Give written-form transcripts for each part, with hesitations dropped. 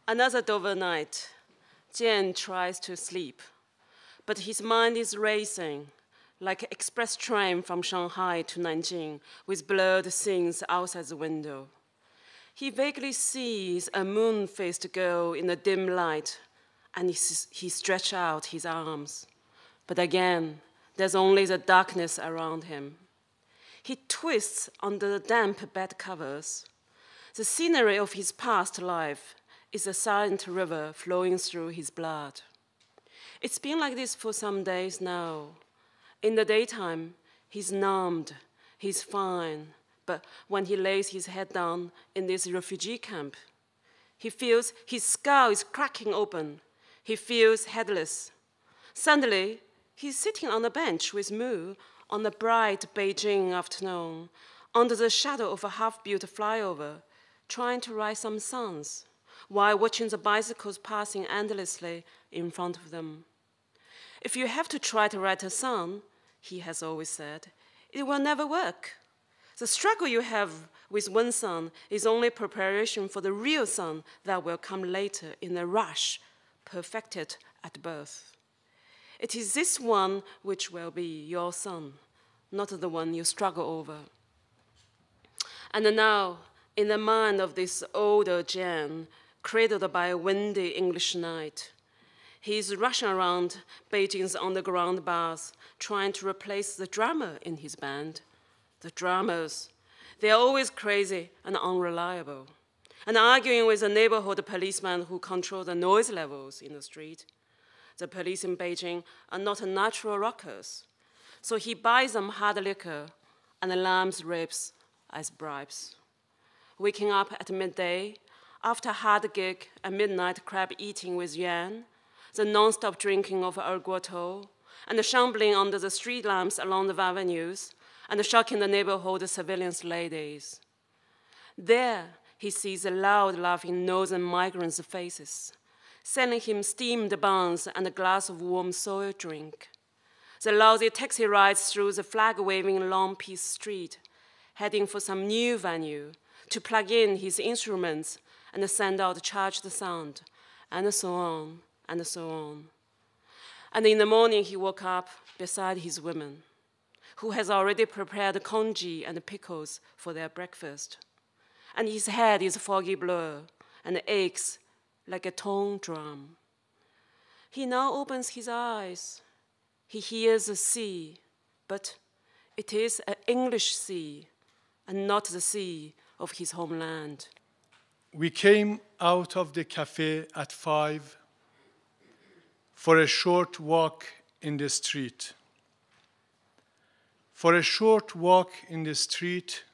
Another Dover night, Jian tries to sleep, but his mind is racing, like an express train from Shanghai to Nanjing with blurred scenes outside the window. He vaguely sees a moon-faced girl in the dim light, and he stretches out his arms. But again, there's only the darkness around him. He twists under the damp bed covers. The scenery of his past life is a silent river flowing through his blood. It's been like this for some days now. In the daytime, he's numbed, he's fine, but when he lays his head down in this refugee camp, he feels his skull is cracking open. He feels headless. Suddenly, he's sitting on a bench with Mu on a bright Beijing afternoon, under the shadow of a half-built flyover, trying to write some songs, while watching the bicycles passing endlessly in front of them. If you have to try to write a song, he has always said, it will never work. The struggle you have with one song is only preparation for the real song that will come later in a rush, perfected at birth. It is this one which will be your song, not the one you struggle over. And now, in the mind of this older Jan, cradled by a windy English night, he is rushing around Beijing's underground bars, trying to replace the drummer in his band. The drummers, they are always crazy and unreliable, and arguing with a neighborhood policeman who controls the noise levels in the street. The police in Beijing are not natural rockers, so he buys them hard liquor and lamb's ribs as bribes. Waking up at midday, after a hard gig and midnight crab eating with Yuan, the non-stop drinking of erguato, and the shambling under the street lamps along the avenues, and shocking the neighborhood civilians' ladies. There, he sees the loud laughing northern migrants' faces, selling him steamed buns and a glass of warm soy drink. The lousy taxi rides through the flag-waving long piece street, heading for some new venue to plug in his instruments and send out charged sound, and so on, and so on. And in the morning, he woke up beside his women, who has already prepared congee and pickles for their breakfast. And his head is foggy blur and aches like a tone drum. He now opens his eyes. He hears the sea, but it is an English sea and not the sea of his homeland. We came out of the cafe at 5 for a short walk in the street. For a short walk in the street,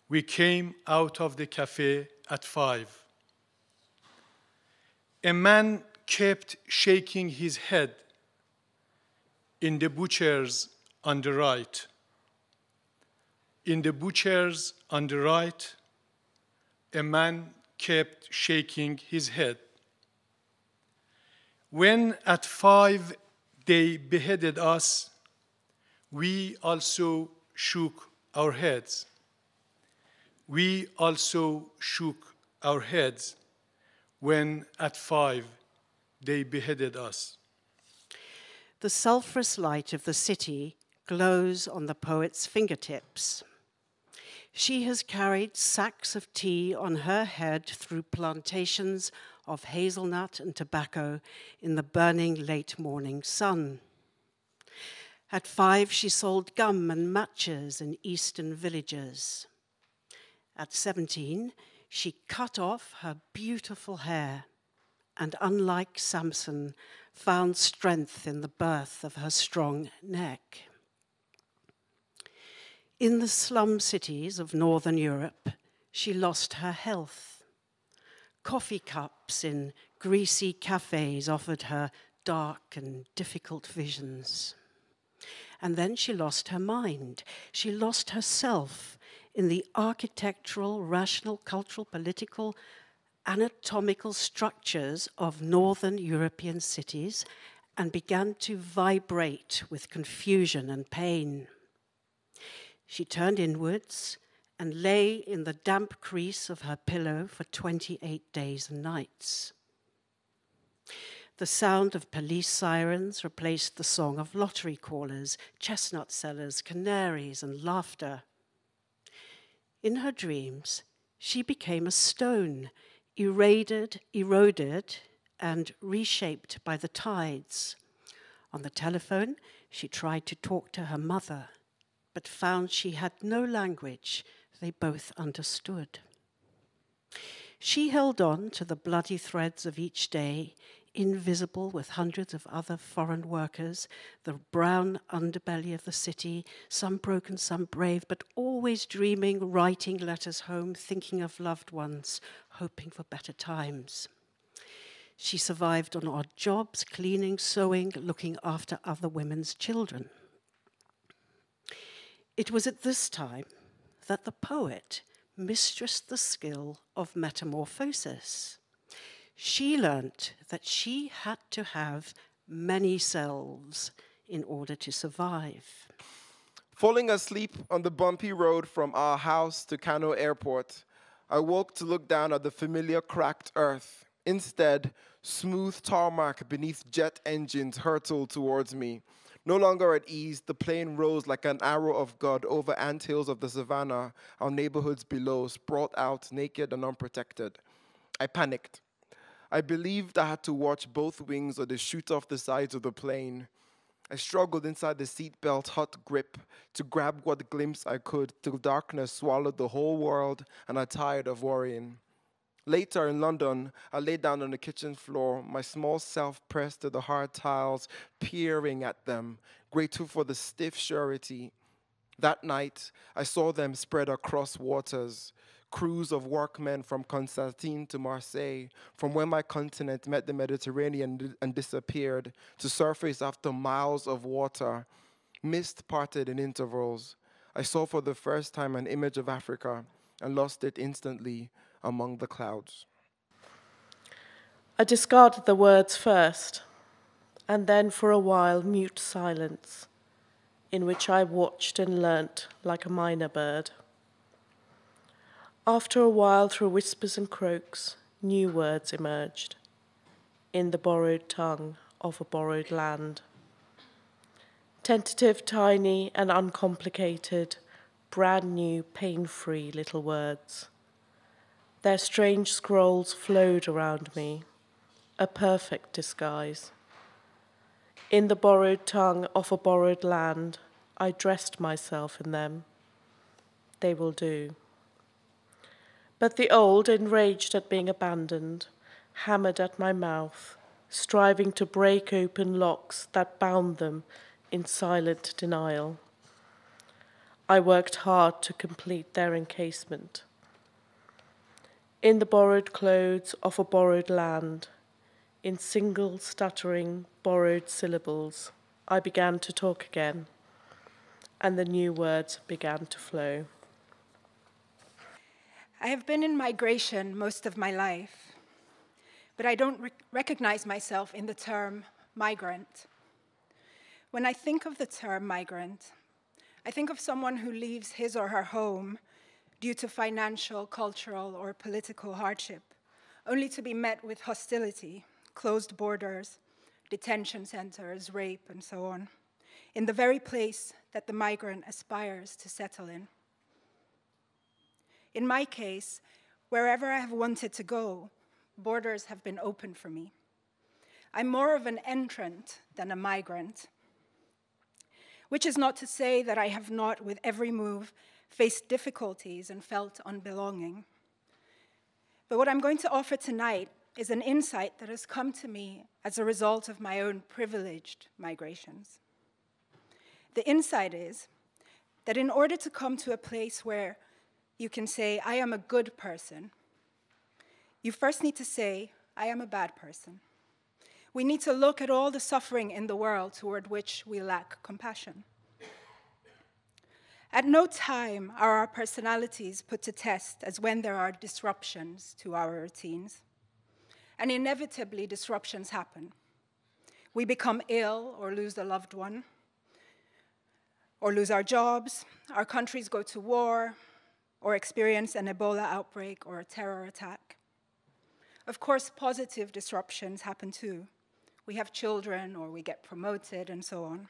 we came out of the cafe at 5. A man kept shaking his head in the butcher's on the right. In the butcher's on the right, a man kept shaking his head. When at 5 they beheaded us, we also shook our heads. We also shook our heads when at 5 they beheaded us. The sulphurous light of the city glows on the poet's fingertips. She has carried sacks of tea on her head through plantations of hazelnut and tobacco in the burning late morning sun. At 5, she sold gum and matches in eastern villages. At 17, she cut off her beautiful hair and, unlike Samson, found strength in the birth of her strong neck. In the slum cities of Northern Europe, she lost her health. Coffee cups in greasy cafes offered her dark and difficult visions. And then she lost her mind. She lost herself in the architectural, rational, cultural, political, anatomical structures of Northern European cities and began to vibrate with confusion and pain. She turned inwards and lay in the damp crease of her pillow for 28 days and nights. The sound of police sirens replaced the song of lottery callers, chestnut sellers, canaries, and laughter. In her dreams, she became a stone, eroded, and reshaped by the tides. On the telephone, she tried to talk to her mother, but found she had no language they both understood. She held on to the bloody threads of each day, invisible with hundreds of other foreign workers, the brown underbelly of the city, some broken, some brave, but always dreaming, writing letters home, thinking of loved ones, hoping for better times. She survived on odd jobs, cleaning, sewing, looking after other women's children. It was at this time that the poet mistressed the skill of metamorphosis. She learnt that she had to have many selves in order to survive. Falling asleep on the bumpy road from our house to Kano Airport, I woke to look down at the familiar cracked earth. Instead, smooth tarmac beneath jet engines hurtled towards me. No longer at ease, the plane rose like an arrow of God over anthills of the savannah, our neighborhoods below, sprawled out naked and unprotected. I panicked. I believed I had to watch both wings or the shoot off the sides of the plane. I struggled inside the seatbelt hot grip to grab what glimpse I could till darkness swallowed the whole world and I tired of worrying. Later in London, I lay down on the kitchen floor, my small self pressed to the hard tiles, peering at them, grateful for the stiff surety. That night, I saw them spread across waters, crews of workmen from Constantine to Marseille, from where my continent met the Mediterranean and disappeared, to surface after miles of water. Mist parted in intervals. I saw for the first time an image of Africa and lost it instantly among the clouds. I discarded the words first, and then for a while mute silence, in which I watched and learnt like a myna bird. After a while, through whispers and croaks, new words emerged, in the borrowed tongue of a borrowed land. Tentative, tiny, and uncomplicated, brand new, pain-free little words. Their strange scrolls flowed around me, a perfect disguise. In the borrowed tongue of a borrowed land, I dressed myself in them. They will do. But the old, enraged at being abandoned, hammered at my mouth, striving to break open locks that bound them in silent denial. I worked hard to complete their encasement. In the borrowed clothes of a borrowed land, in single stuttering borrowed syllables, I began to talk again, and the new words began to flow. I have been in migration most of my life, but I don't recognize myself in the term migrant. When I think of the term migrant, I think of someone who leaves his or her home due to financial, cultural, or political hardship, only to be met with hostility, closed borders, detention centers, rape, and so on, in the very place that the migrant aspires to settle in. In my case, wherever I have wanted to go, borders have been open for me. I'm more of an entrant than a migrant, which is not to say that I have not, with every move, faced difficulties and felt unbelonging. But what I'm going to offer tonight is an insight that has come to me as a result of my own privileged migrations. The insight is that in order to come to a place where you can say, I am a good person, you first need to say, I am a bad person. We need to look at all the suffering in the world toward which we lack compassion. At no time are our personalities put to test as when there are disruptions to our routines. And inevitably, disruptions happen. We become ill or lose a loved one, or lose our jobs, our countries go to war, or experience an Ebola outbreak or a terror attack. Of course, positive disruptions happen too. We have children or we get promoted and so on.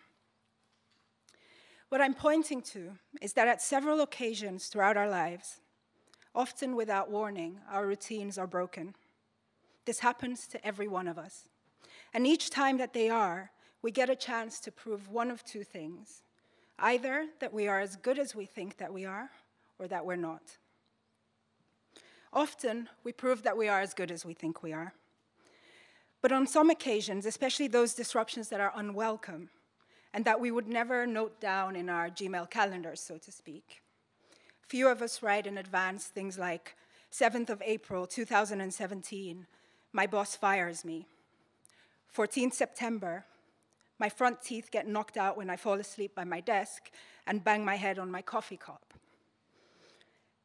What I'm pointing to is that at several occasions throughout our lives, often without warning, our routines are broken. This happens to every one of us. And each time that they are, we get a chance to prove one of two things. Either that we are as good as we think that we are, or that we're not. Often, we prove that we are as good as we think we are. But on some occasions, especially those disruptions that are unwelcome, and that we would never note down in our Gmail calendars, so to speak. Few of us write in advance things like, 7th of April, 2017, my boss fires me. 14th September, my front teeth get knocked out when I fall asleep by my desk and bang my head on my coffee cup.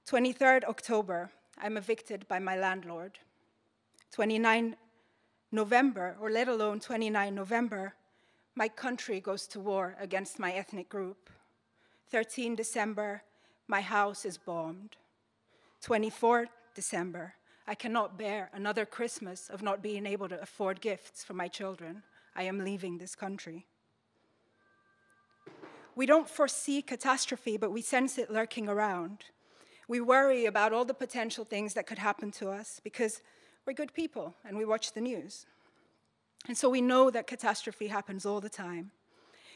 23rd October, I'm evicted by my landlord. 29 November, or let alone 29 November, my country goes to war against my ethnic group. 13 December, my house is bombed. 24 December, I cannot bear another Christmas of not being able to afford gifts for my children. I am leaving this country. We don't foresee catastrophe, but we sense it lurking around. We worry about all the potential things that could happen to us because we're good people and we watch the news. And so we know that catastrophe happens all the time.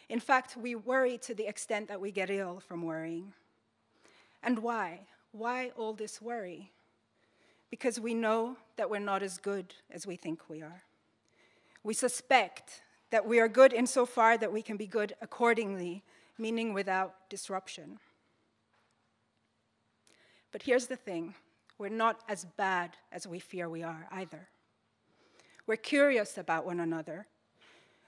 In fact, we worry to the extent that we get ill from worrying. And why? Why all this worry? Because we know that we're not as good as we think we are. We suspect that we are good insofar that we can be good accordingly, meaning without disruption. But here's the thing, we're not as bad as we fear we are either. We're curious about one another.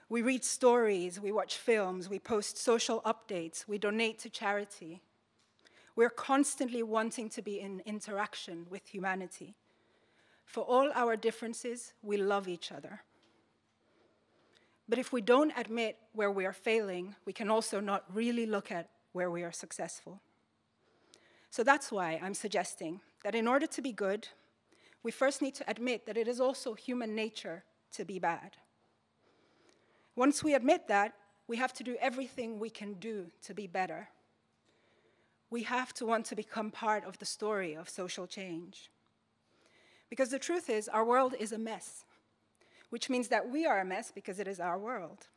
We read stories, we watch films, we post social updates, we donate to charity. We're constantly wanting to be in interaction with humanity. For all our differences, we love each other. But if we don't admit where we are failing, we can also not really look at where we are successful. So that's why I'm suggesting that in order to be good, we first need to admit that it is also human nature to be bad. Once we admit that, we have to do everything we can do to be better. We have to want to become part of the story of social change. Because the truth is, our world is a mess, which means that we are a mess because it is our world.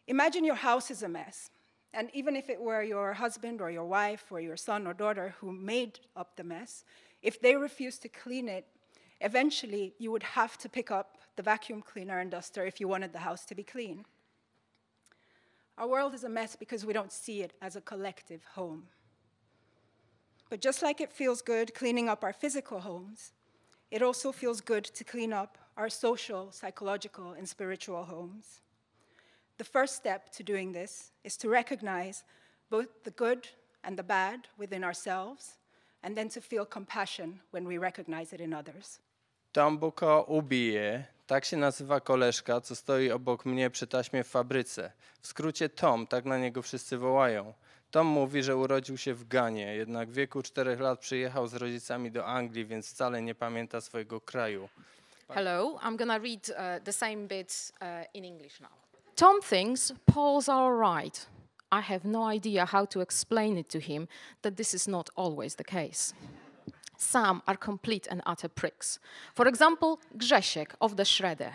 Imagine your house is a mess, and even if it were your husband or your wife or your son or daughter who made up the mess, if they refused to clean it, eventually you would have to pick up the vacuum cleaner and duster if you wanted the house to be clean. Our world is a mess because we don't see it as a collective home. But just like it feels good cleaning up our physical homes, it also feels good to clean up our social, psychological, and spiritual homes. The first step to doing this is to recognize both the good and the bad within ourselves, and then to feel compassion when we recognize it in others. Tamboko ubije, tak się nazywa koleżka, co stoi obok mnie przy taśmie w fabryce. W skrócie Tom, tak na niego wszyscy wołają. Tom mówi, że urodził się w Ganie, jednak w wieku 4 lat przyjechał z rodzicami do Anglii, więc wcale nie pamięta swojego kraju. Hello, I'm gonna read the same bit in English now. Tom thinks Poles are all right. I have no idea how to explain it to him that this is not always the case. Some are complete and utter pricks. For example, Grzesiek of the shredder.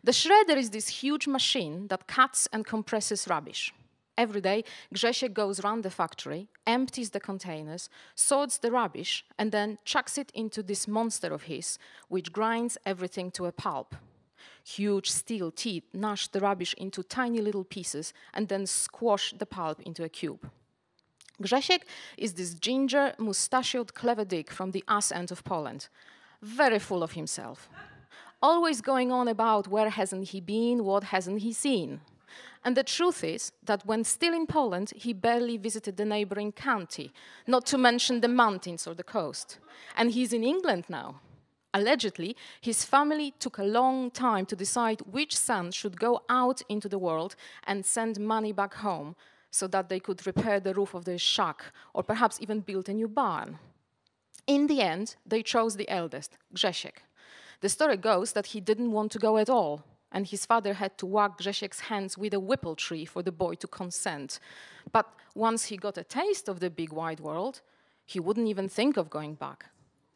The shredder is this huge machine that cuts and compresses rubbish. Every day, Grzesiek goes around the factory, empties the containers, sorts the rubbish, and then chucks it into this monster of his, which grinds everything to a pulp. Huge steel teeth gnash the rubbish into tiny little pieces and then squash the pulp into a cube. Grzesiek is this ginger, mustachioed clever dick from the ass end of Poland, very full of himself. Always going on about where hasn't he been, what hasn't he seen. And the truth is that when still in Poland, he barely visited the neighboring county, not to mention the mountains or the coast. And he's in England now. Allegedly, his family took a long time to decide which son should go out into the world and send money back home, so that they could repair the roof of their shack or perhaps even build a new barn. In the end, they chose the eldest, Grzesiek. The story goes that he didn't want to go at all, and his father had to whack Grzesiek's hands with a whipple tree for the boy to consent. But once he got a taste of the big wide world, he wouldn't even think of going back.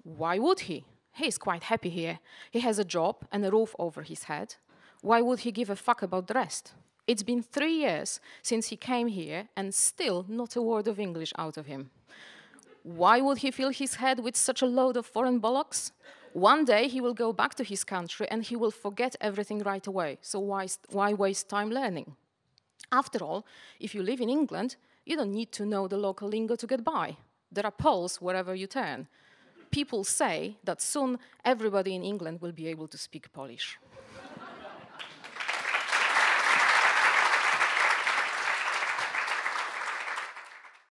Why would he? He's quite happy here. He has a job and a roof over his head. Why would he give a fuck about the rest? It's been 3 years since he came here, and still not a word of English out of him. Why would he fill his head with such a load of foreign bollocks? One day he will go back to his country and he will forget everything right away. So why waste time learning? After all, if you live in England, you don't need to know the local lingo to get by. There are Poles wherever you turn. People say that soon everybody in England will be able to speak Polish.